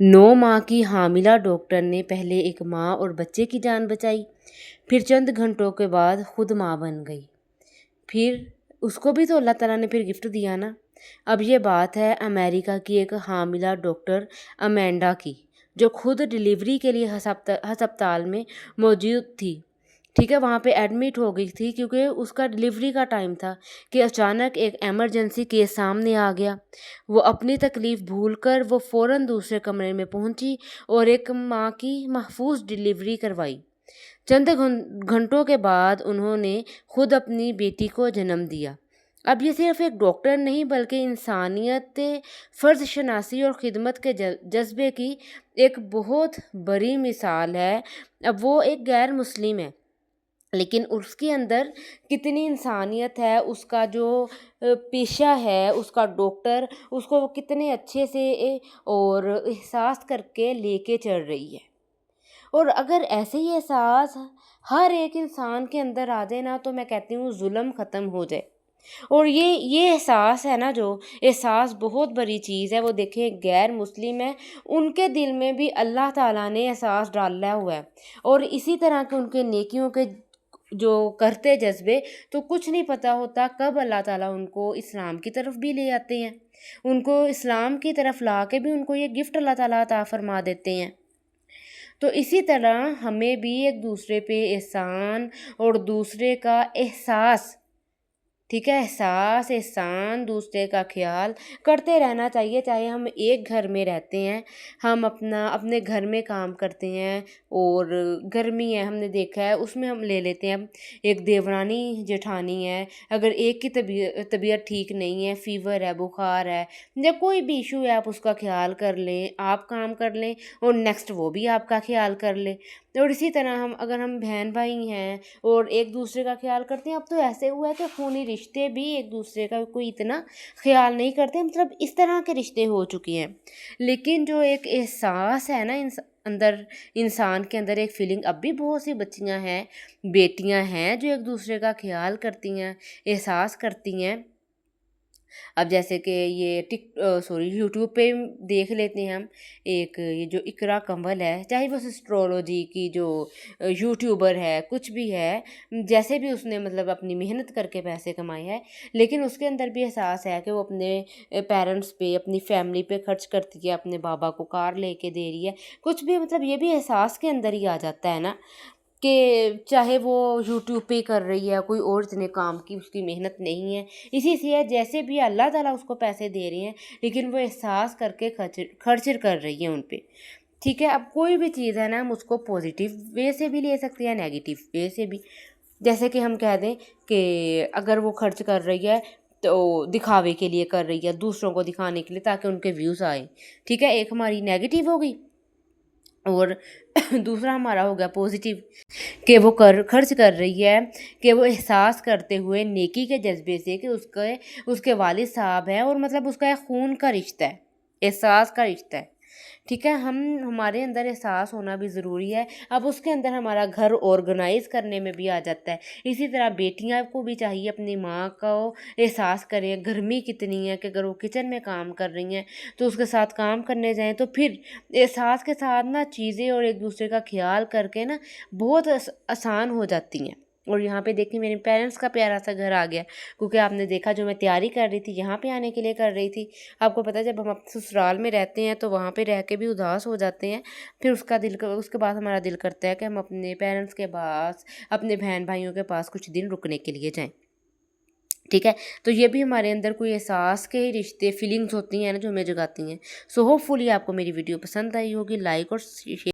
9 माह की हामिला डॉक्टर ने पहले एक माँ और बच्चे की जान बचाई, फिर चंद घंटों के बाद खुद माँ बन गई। फिर उसको भी तो अल्लाह ताला ने फिर गिफ्ट दिया ना। अब ये बात है अमेरिका की एक हामिला डॉक्टर अमेंडा की, जो खुद डिलीवरी के लिए हस्पताल में मौजूद थी। ठीक है, वहाँ पे एडमिट हो गई थी क्योंकि उसका डिलीवरी का टाइम था कि अचानक एक एमरजेंसी केस सामने आ गया। वो अपनी तकलीफ़ भूलकर वो फ़ौरन दूसरे कमरे में पहुंची और एक माँ की महफूज डिलीवरी करवाई। चंद घंटों के बाद उन्होंने खुद अपनी बेटी को जन्म दिया। अब ये सिर्फ एक डॉक्टर नहीं बल्कि इंसानियत, फ़र्ज़ शनासी और ख़िदमत के जज्बे की एक बहुत बड़ी मिसाल है। अब वो एक गैर मुस्लिम है, लेकिन उसके अंदर कितनी इंसानियत है, उसका जो पेशा है, उसका डॉक्टर उसको वो कितने अच्छे से और एहसास करके लेके चल रही है। और अगर ऐसे ही एहसास हर एक इंसान के अंदर आ जाए ना, तो मैं कहती हूँ जुल्म ख़त्म हो जाए। और ये एहसास है ना, जो एहसास बहुत बड़ी चीज़ है। वो देखें, गैर मुस्लिम है, उनके दिल में भी अल्लाह ताला ने एहसास डाला हुआ है। और इसी तरह के उनके नेकियों के जो करते जज्बे, तो कुछ नहीं पता होता कब अल्लाह ताला उनको इस्लाम की तरफ भी ले आते हैं। उनको इस्लाम की तरफ ला के भी उनको ये गिफ्ट अल्लाह ताला अता फरमा देते हैं। तो इसी तरह हमें भी एक दूसरे पे एहसान और दूसरे का एहसास, ठीक है, एहसास, एहसान, दूसरे का ख्याल करते रहना चाहिए। चाहे हम एक घर में रहते हैं, हम अपने घर में काम करते हैं, और गर्मी है, हमने देखा है, उसमें हम ले लेते हैं एक देवरानी जेठानी है। अगर एक की तबीयत ठीक नहीं है, फीवर है, बुखार है, या कोई भी इशू है, आप उसका ख्याल कर लें, आप काम कर लें, और नेक्स्ट वो भी आपका ख्याल कर ले। और इसी तरह अगर हम बहन भाई हैं और एक दूसरे का ख्याल करते हैं। अब तो ऐसे हुआ है कि खूनी रिश्ते भी एक दूसरे का कोई इतना ख्याल नहीं करते, मतलब इस तरह के रिश्ते हो चुके हैं। लेकिन जो एक एहसास है ना अंदर, इंसान के अंदर एक फीलिंग, अब भी बहुत सी बच्चियां हैं, बेटियां हैं, जो एक दूसरे का ख्याल करती हैं, एहसास करती हैं। अब जैसे कि ये यूट्यूब पे देख लेते हैं हम, एक ये जो इकरा कंवल है, चाहे वो एस्ट्रोलॉजी की जो यूट्यूबर है, कुछ भी है, जैसे भी उसने मतलब अपनी मेहनत करके पैसे कमाए हैं, लेकिन उसके अंदर भी एहसास है कि वो अपने पेरेंट्स पे, अपनी फैमिली पे खर्च करती है, अपने बाबा को कार लेके दे रही है, कुछ भी, मतलब ये भी एहसास के अंदर ही आ जाता है ना, कि चाहे वो यूट्यूब पे कर रही है, कोई और इतने काम की उसकी मेहनत नहीं है, इसी से है जैसे भी अल्लाह ताला उसको पैसे दे रहे हैं, लेकिन वो एहसास करके खर्च कर रही है उन पे। ठीक है, अब कोई भी चीज़ है ना, हम उसको पॉजिटिव वे से भी ले सकते हैं, नेगेटिव वे से भी। जैसे कि हम कह दें कि अगर वो खर्च कर रही है तो दिखावे के लिए कर रही है, दूसरों को दिखाने के लिए, ताकि उनके व्यूज़ आए। ठीक है, एक हमारी नेगेटिव हो गई, और दूसरा हमारा हो गया पॉजिटिव, कि वो खर्च कर रही है, कि वो एहसास करते हुए नेकी के जज्बे से कि उसके वालिद साहब हैं, और मतलब उसका एक खून का रिश्ता है, एहसास का रिश्ता है। ठीक है, हमारे अंदर एहसास होना भी ज़रूरी है। अब उसके अंदर हमारा घर ऑर्गेनाइज करने में भी आ जाता है। इसी तरह बेटियां को भी चाहिए अपनी माँ को एहसास करें, गर्मी कितनी है, कि अगर वो किचन में काम कर रही हैं तो उसके साथ काम करने जाएं, तो फिर एहसास के साथ ना चीज़ें और एक दूसरे का ख्याल करके ना बहुत आसान हो जाती हैं। और यहाँ पे देखिए, मेरे पेरेंट्स का प्यारा सा घर आ गया, क्योंकि आपने देखा जो मैं तैयारी कर रही थी, यहाँ पे आने के लिए कर रही थी। आपको पता है, जब हम ससुराल में रहते हैं तो वहाँ पे रह के भी उदास हो जाते हैं, फिर उसके बाद हमारा दिल करता है कि हम अपने पेरेंट्स के पास, अपने बहन भाइयों के पास कुछ दिन रुकने के लिए जाएं। ठीक है, तो ये भी हमारे अंदर कोई एहसास के रिश्ते, फीलिंग्स होती हैं ना, जो हमें जगाती हैं। सो होपफुली आपको मेरी वीडियो पसंद आई होगी। लाइक और शेयर